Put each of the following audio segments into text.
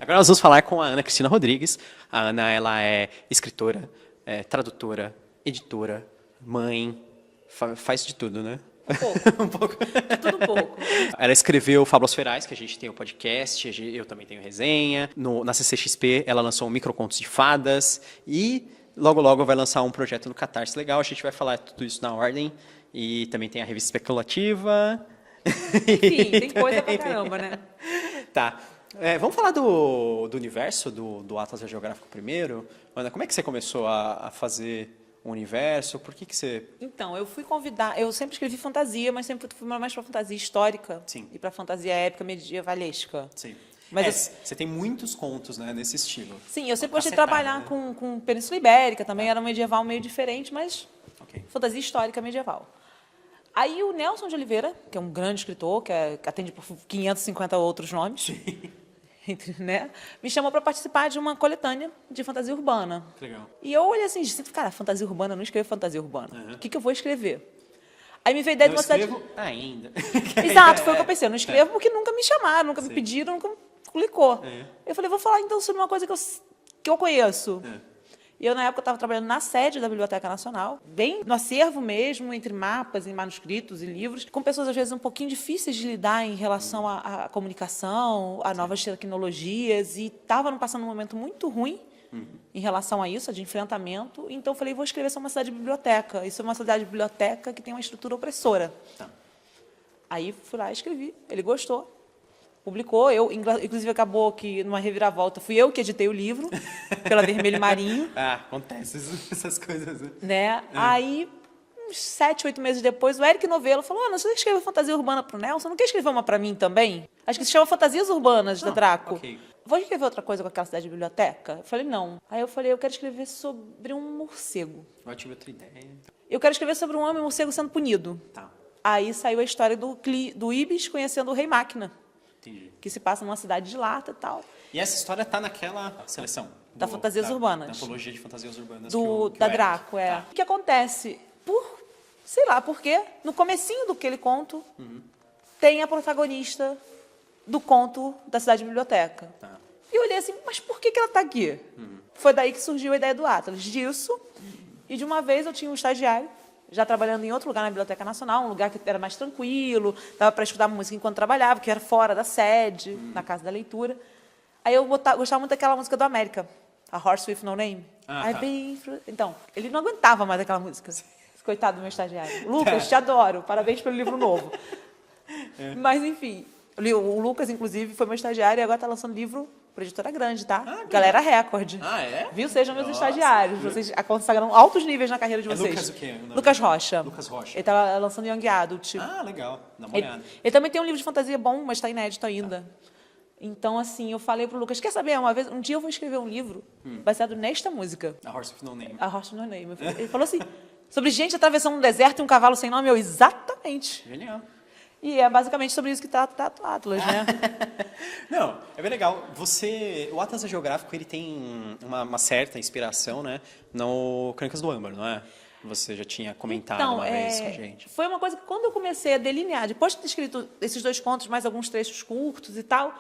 Agora nós vamos falar com a Ana Cristina Rodrigues. A Ana, ela é escritora, tradutora, editora, mãe, faz de tudo, né? Um pouco. Um pouco. De tudo um pouco. Ela escreveu Fábulas Ferais, que a gente tem o podcast, eu também tenho resenha. Na CCXP, ela lançou um Microcontos de Fadas e logo, logo vai lançar um projeto no Catarse legal. A gente vai falar tudo isso na ordem. E também tem a revista especulativa. Enfim, tem coisa pra caramba, né? Tá. Vamos falar do universo do Atlas Geográfico primeiro? Ana, como é que você começou a fazer o universo? Por que você... Então, eu fui convidar... Eu sempre escrevi fantasia, mas sempre fui mais para fantasia histórica. Sim. E para fantasia épica medievalesca. Sim. Mas você tem muitos contos, né, nesse estilo. Sim, eu sempre gostei de trabalhar, né, com Península Ibérica, também era um medieval meio diferente, mas fantasia histórica medieval. Aí o Nelson de Oliveira, que é um grande escritor, que atende por 550 outros nomes, Sim. Né, me chamou para participar de uma coletânea de fantasia urbana. Legal. E eu olhei assim, cara, fantasia urbana, eu não escrevo fantasia urbana. O que eu vou escrever? Aí me veio a ideia de uma cidade... Eu escrevo ainda. Exato, foi o que eu pensei. Eu não escrevo porque nunca me chamaram, nunca me pediram, nunca publicou. Eu falei, vou falar então sobre uma coisa que eu conheço. E eu, na época, estava trabalhando na sede da Biblioteca Nacional, bem no acervo mesmo, entre mapas, e manuscritos e livros, com pessoas, às vezes, um pouquinho difíceis de lidar em relação à comunicação, a novas tecnologias, e estava passando um momento muito ruim em relação a isso, de enfrentamento. Então, eu falei, vou escrever sobre uma cidade de biblioteca. Isso é uma cidade de biblioteca que tem uma estrutura opressora. Tá. Aí, fui lá e escrevi. Ele gostou. Publicou, inclusive acabou que numa reviravolta fui eu que editei o livro pela Vermelho Marinho. Acontece essas coisas, né? Aí, uns 7, 8 meses depois, o Eric Novello falou, Ana, você escreveu fantasia urbana para o Nelson, não quer escrever uma para mim também? Acho que se chama Fantasias Urbanas, da Draco. Okay. Vou escrever outra coisa com aquela cidade de biblioteca? Eu falei, não. Aí eu falei, eu quero escrever sobre um morcego. Eu tive outra ideia. Eu quero escrever sobre um homem morcego sendo punido. Tá. Aí saiu a história do Ibis conhecendo o Rei Máquina. Entendi. Que se passa numa cidade de lata e tal. E essa história está naquela seleção? Da Fantasias Urbanas. Da antologia de Fantasias Urbanas. Da Draco, Tá. O que acontece? Sei lá por quê, no comecinho daquele conto, tem a protagonista do conto da cidade de biblioteca. Tá. E eu olhei assim, mas por que ela está aqui? Foi daí que surgiu a ideia do Atlas. Disso, e de uma vez eu tinha um estagiário, já trabalhando em outro lugar na Biblioteca Nacional, um lugar que era mais tranquilo, dava para estudar música enquanto trabalhava, que era fora da sede, na Casa da Leitura. Aí eu gostava muito daquela música do América, a Horse with No Name. Então, ele não aguentava mais aquela música. Coitado do meu estagiário. Lucas, te adoro, parabéns pelo livro novo. Mas, enfim, o Lucas, inclusive, foi meu estagiário e agora está lançando livro para editora grande, tá? Galera Record. Viu? Sejam meus estagiários. Vocês consagram altos níveis na carreira de vocês. Lucas o quê? Lucas Rocha. Lucas Rocha. Ele está lançando Young Adult. Legal. Dá uma olhada. Ele também tem um livro de fantasia bom, mas está inédito ainda. Então, assim, eu falei pro Lucas, quer saber, um dia eu vou escrever um livro baseado nesta música. A Horse with No Name. A Horse with No Name. Ele falou assim, sobre gente atravessando um deserto e um cavalo sem nome. Exatamente. Genial. E é basicamente sobre isso que trata o Atlas, né? Não, é bem legal. O Atlas Geográfico, ele tem uma certa inspiração, né, no Crônicas do Âmbar, não é? Você já tinha comentado uma vez com a gente. Foi uma coisa que quando eu comecei a delinear, depois de ter escrito esses 2 contos, mais alguns trechos curtos e tal,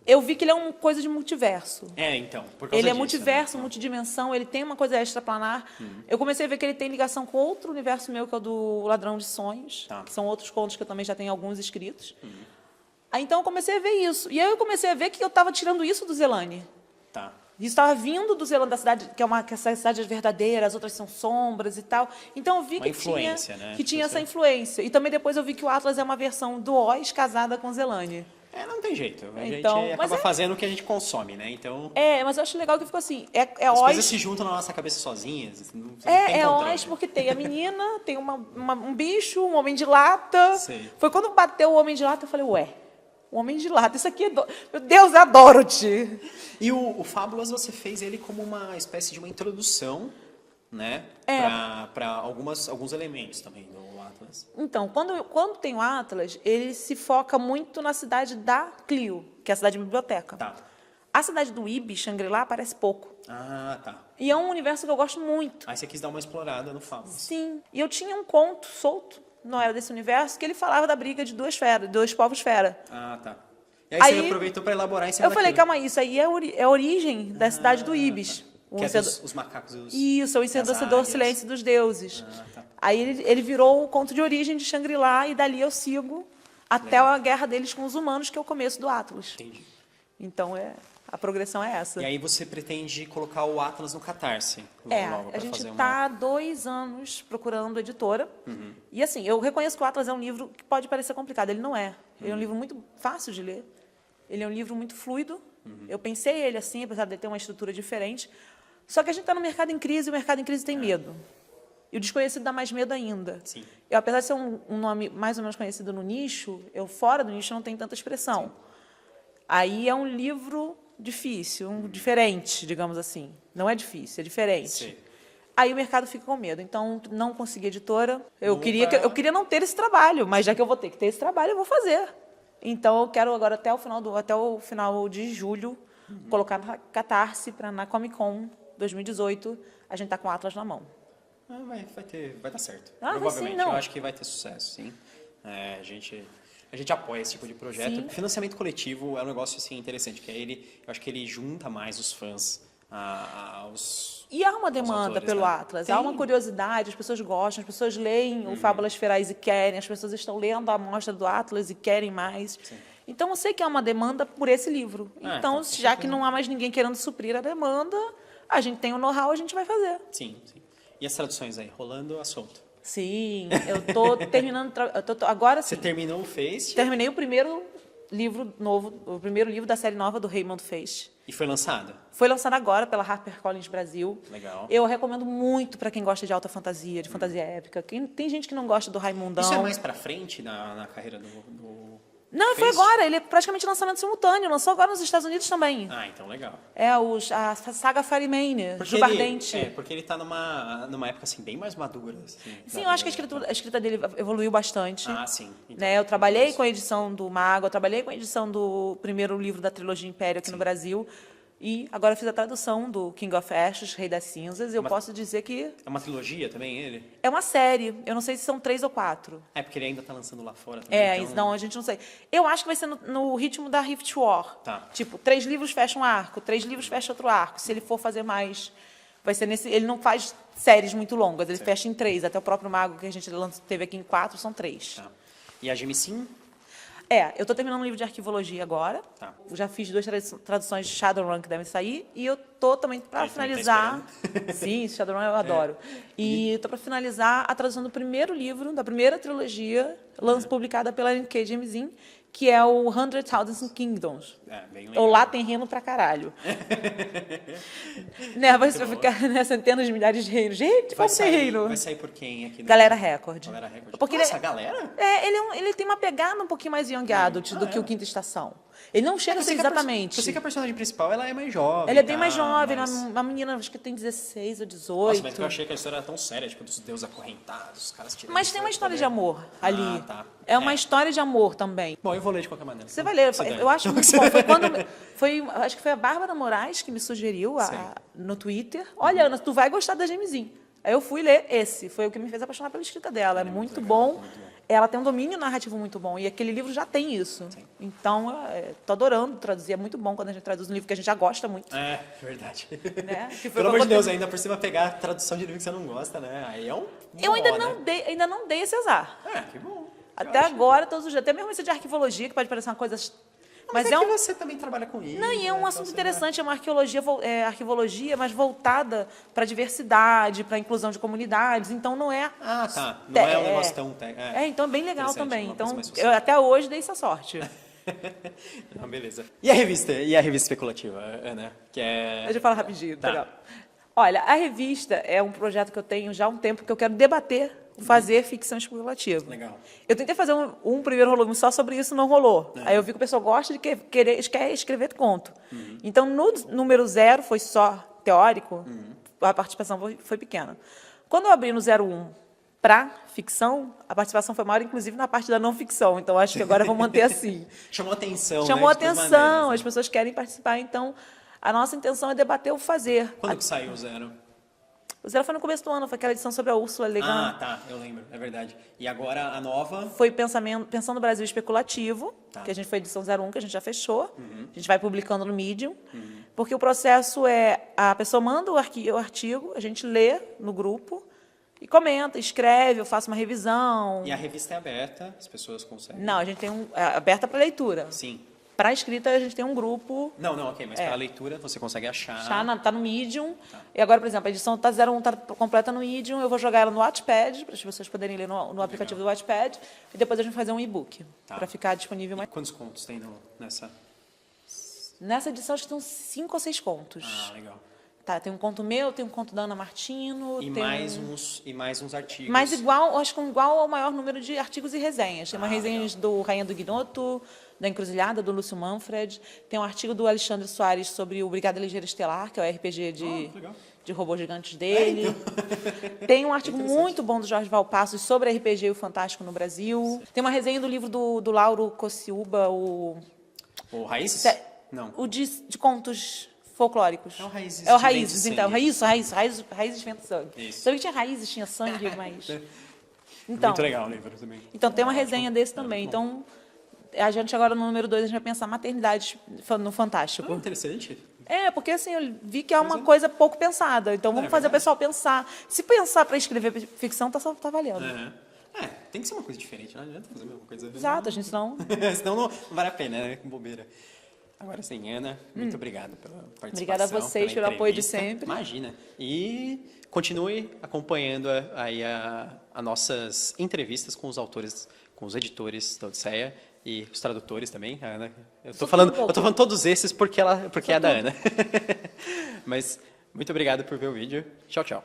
eu vi que ele é uma coisa de multiverso. Então, por causa ele é disso, multiverso, né? Multidimensão, ele tem uma coisa extraplanar. Eu comecei a ver que ele tem ligação com outro universo meu, que é o do Ladrão de Sonhos, que são outros contos que eu também já tenho alguns escritos. Aí, então, eu comecei a ver isso. E aí eu comecei a ver que eu estava tirando isso do Zelane. Tá. Isso estava vindo do Zelane, da cidade, que essa cidade é verdadeira, as outras são sombras e tal. Então, eu vi que tinha essa influência. E também depois eu vi que o Atlas é uma versão do Oz casada com Zelane. Não tem jeito. A gente Então, acaba fazendo o que a gente consome, né? Então... mas eu acho legal que ficou assim, as Oz... coisas se juntam na nossa cabeça sozinhas. Não tem controle. Oz porque tem a menina, tem um bicho, um homem de lata. Sei. Foi quando bateu o homem de lata, eu falei, o homem de lata, isso aqui é... Meu Deus, eu adoro-te! E o Fábulas, você fez ele como uma espécie de uma introdução, né? Para alguns elementos também do Atlas. Então, quando tem o Atlas, ele se foca muito na cidade da Clio, que é a cidade de biblioteca. Tá. A cidade do Ibi, Shangri-La, aparece pouco. Tá. E é um universo que eu gosto muito. Aí você quis dar uma explorada no Fábulas. Sim. E eu tinha um conto solto, não era desse universo, que ele falava da briga de 2 povos fera. Tá. E aí você aproveitou para elaborar em cima Eu falei, daquilo. calma aí, isso aí é a origem da cidade do Ibis. Que é os macacos e os... Isso, é o ensurdecedor silêncio dos deuses. Tá. Aí ele virou o conto de origem de Shangri-La e dali eu sigo até a guerra deles com os humanos, que é o começo do Atlas. Entendi. Então, a progressão é essa. E aí você pretende colocar o Atlas no Catarse? Logo, A pra gente fazer está há 2 anos procurando editora. E assim, eu reconheço que o Atlas é um livro que pode parecer complicado. Ele não é. Ele é um livro muito fácil de ler. Ele é um livro muito fluido. Eu pensei ele assim, apesar de ter uma estrutura diferente. Só que a gente está no mercado em crise e o mercado em crise tem medo. E o desconhecido dá mais medo ainda. Sim. Eu, apesar de ser um nome mais ou menos conhecido no nicho, eu fora do nicho não tenho tanta expressão. Sim. Aí é um livro difícil, diferente, digamos assim. Não é difícil, é diferente. Sim. Aí o mercado fica com medo. Então, não consegui editora. Eu queria não ter esse trabalho, mas já que eu vou ter que ter esse trabalho, eu vou fazer. Então, eu quero agora, até o final de julho, colocar na Catarse, na Comic Con 2018, a gente está com o Atlas na mão. Vai dar certo. Vai Provavelmente. sim, não. Eu acho que vai ter sucesso, sim. A gente apoia esse tipo de projeto. Sim. Financiamento coletivo é um negócio assim, interessante, que eu acho que ele junta mais os fãs aos E há uma demanda autores, pelo né? Atlas, há uma curiosidade, as pessoas gostam, as pessoas leem o Fábulas Ferais e querem, as pessoas estão lendo a amostra do Atlas e querem mais. Sim. Então, eu sei que há uma demanda por esse livro. Então, já que não há mais ninguém querendo suprir a demanda, a gente tem o know-how, a gente vai fazer. Sim. E as traduções aí, rolando a solto? Sim, eu estou terminando... Agora sim. Você terminou o Face? Terminei o primeiro livro novo, o primeiro livro da série nova do Raymond Face. E foi lançado? Foi lançado agora pela HarperCollins Brasil. Legal. Eu recomendo muito para quem gosta de alta fantasia, de fantasia épica. Tem gente que não gosta do Raimundão. Isso é mais pra frente na carreira do Não, foi agora. Ele é praticamente lançamento simultâneo. Lançou agora nos Estados Unidos também. Ah, então legal. É a saga Fairy Mania, Juba Ardente. Porque ele tá numa época assim, bem mais madura. Assim, Sim, eu acho que a escrita dele evoluiu bastante. Ah, sim. Então, Né? Eu trabalhei com a edição do Mago, eu trabalhei com a edição do primeiro livro da trilogia Império aqui no Brasil. E agora eu fiz a tradução do King of Ashes, Rei das Cinzas. E eu posso dizer que... É uma trilogia também, ele? É uma série. Eu não sei se são 3 ou 4. É, porque ele ainda tá lançando lá fora também. Então... Não, a gente não sei. Eu acho que vai ser no ritmo da Rift War. Tá. Tipo, 3 livros fecha um arco, 3 livros fecha outro arco. Se ele for fazer mais... Vai ser nesse... Ele não faz séries muito longas, ele fecha em 3. Até o próprio Mago, que a gente teve aqui em 4, são 3. Tá. E a Gemisim? Eu estou terminando um livro de arquivologia agora. Tá. Já fiz 2 traduções de Shadowrun que devem sair. E eu estou também para finalizar... Sim, Shadowrun eu adoro. E estou para finalizar a tradução do primeiro livro, da primeira trilogia, publicada pela N.K. Jemisin, que é o 100,000 Kingdoms. Bem legal. Ou lá tem reino pra caralho. Né, vai ficar centenas de milhares de reinos. Gente, vai ser reino. Vai sair por quem aqui? Galera Record. Galera Record. Porque Nossa, a galera? Ele tem uma pegada um pouquinho mais young adult do que o Quinta Estação. Ele não chega a ser exatamente. Eu sei que a personagem principal ela é mais jovem. Ela é bem mais jovem, uma menina, acho que tem 16 ou 18. Nossa, mas eu achei que a história era tão séria, tipo, dos deuses acorrentados, os caras tirando. Mas tem uma história de amor ali. Ah, tá. É uma história de amor também. Bom, eu vou ler de qualquer maneira. Você vai ler. Eu acho muito bom. Acho que foi a Bárbara Moraes que me sugeriu no Twitter. Olha, Ana, tu vai gostar da Gemisin. Aí eu fui ler esse. Foi o que me fez apaixonar pela escrita dela. É muito bom. Ela tem um domínio narrativo muito bom. E aquele livro já tem isso. Sim. Então, estou adorando traduzir. É muito bom quando a gente traduz um livro que a gente já gosta muito. É, verdade. Né? Pelo amor de Deus, ainda por cima pegar a tradução de livro que você não gosta, né? Aí é um... Eu ainda não dei esse azar. Que bom. Até agora, todos os dias. Até mesmo esse de arquivologia, que pode parecer uma coisa... Mas que você também trabalha com isso. Não, e é um assunto interessante, é uma arquivologia, mas voltada para a diversidade, para a inclusão de comunidades, então não é... Ah, tá. Não é um negócio tão... então é bem legal também. Então, eu até hoje dei essa sorte. Não, beleza. E a revista especulativa, Ana? Deixa eu falar rapidinho. Tá. Legal. Olha, a revista é um projeto que eu tenho já há um tempo que eu quero debater, fazer ficção especulativa. Legal. Eu tentei fazer um primeiro volume só sobre isso, não rolou. Aí eu vi que o pessoal gosta de quer escrever conto. Então, no número 0 foi só teórico, a participação foi pequena. Quando eu abri no 01 para ficção, a participação foi maior, inclusive na parte da não ficção. Então, acho que agora eu vou manter assim. Chamou atenção, Chamou né? atenção, as pessoas querem participar. Então, a nossa intenção é debater o fazer. Quando que saiu o 0? O Zero foi no começo do ano, foi aquela edição sobre a Ursula Le Guin. Ah, tá, eu lembro, é verdade. E agora a nova... Foi Pensando no Brasil Especulativo, Tá. que a gente foi edição 01, que a gente já fechou. A gente vai publicando no Medium. Porque o processo é, a pessoa manda o artigo, a gente lê no grupo e comenta, escreve, eu faço uma revisão. E a revista é aberta, as pessoas conseguem... Não, a gente tem é aberta para leitura. Sim. Para a escrita, a gente tem um grupo. Não, ok, mas para a leitura você consegue achar... Está no Medium. E agora, por exemplo, a edição 01 está completa no Medium, eu vou jogar ela no Wattpad, para as pessoas poderem ler no aplicativo do Wattpad, e depois a gente vai fazer um e-book, para ficar disponível mais. Quantos contos tem nessa? Nessa edição, acho que estão 5 ou 6 contos. Ah, legal. Tá, tem um conto meu, tem um conto da Ana Martino. E tem mais uns artigos. Mas acho que igual ao maior número de artigos e resenhas. Tem uma resenha do Rainha do Guinoto, da Encruzilhada, do Lúcio Manfred. Tem um artigo do Alexandre Soares sobre o Brigada Ligeira Estelar, que é o RPG de robôs gigantes dele. Tem um artigo muito bom do Jorge Valpassos sobre RPG e o Fantástico no Brasil. Tem uma resenha do livro do Lauro Cociúba, O Raízes? Não. O de contos folclóricos. É o Raízes. É o de Raízes, Vento e então. Sangue. Raízes Vento e Sangue. Isso. Sabia que tinha raízes, tinha sangue, mas... Então, Muito legal o livro também. então tem uma resenha desse também. Então, a gente agora no número 2, a gente vai pensar maternidade no Fantástico. Interessante. É, porque assim, eu vi que é uma coisa pouco pensada. Então, vamos fazer o pessoal pensar. Se pensar para escrever ficção, tá valendo. Tem que ser uma coisa diferente, não adianta fazer a mesma coisa. Exato, a gente senão... Senão não vale a pena, né? Bobeira. Agora sim, Ana, muito obrigado pela participação. Obrigada a vocês pelo apoio de sempre. Imagina. E continue acompanhando aí as nossas entrevistas com os autores, com os editores da Odisseia e os tradutores também. A Ana. Eu tô falando todos esses porque é da Ana. Mas muito obrigado por ver o vídeo. Tchau, tchau.